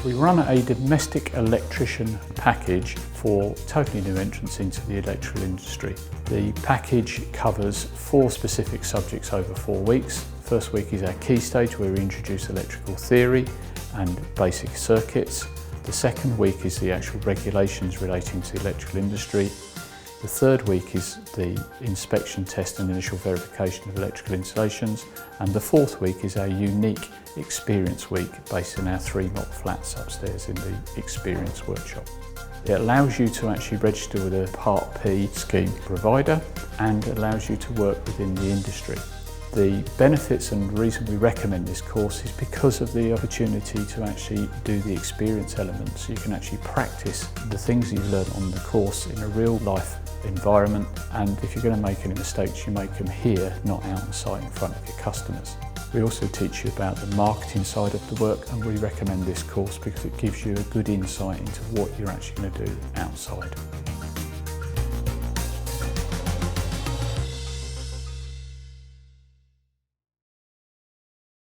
We run a domestic electrician package for totally new entrants into the electrical industry. The package covers 4 specific subjects over 4 weeks. First week is our key stage, where we introduce electrical theory and basic circuits. The second week is the actual regulations relating to the electrical industry. The third week is the inspection test and initial verification of electrical installations. And the fourth week is our unique experience week based in our 3 mock flats upstairs in the experience workshop. It allows you to actually register with a Part P scheme provider and allows you to work within the industry. The benefits and reason we recommend this course is because of the opportunity to actually do the experience elements. You can actually practice the things you've learned on the course in a real life environment, and if you're going to make any mistakes, you make them here, not out on site in front of your customers. We also teach you about the marketing side of the work, and we recommend this course because it gives you a good insight into what you're actually going to do outside.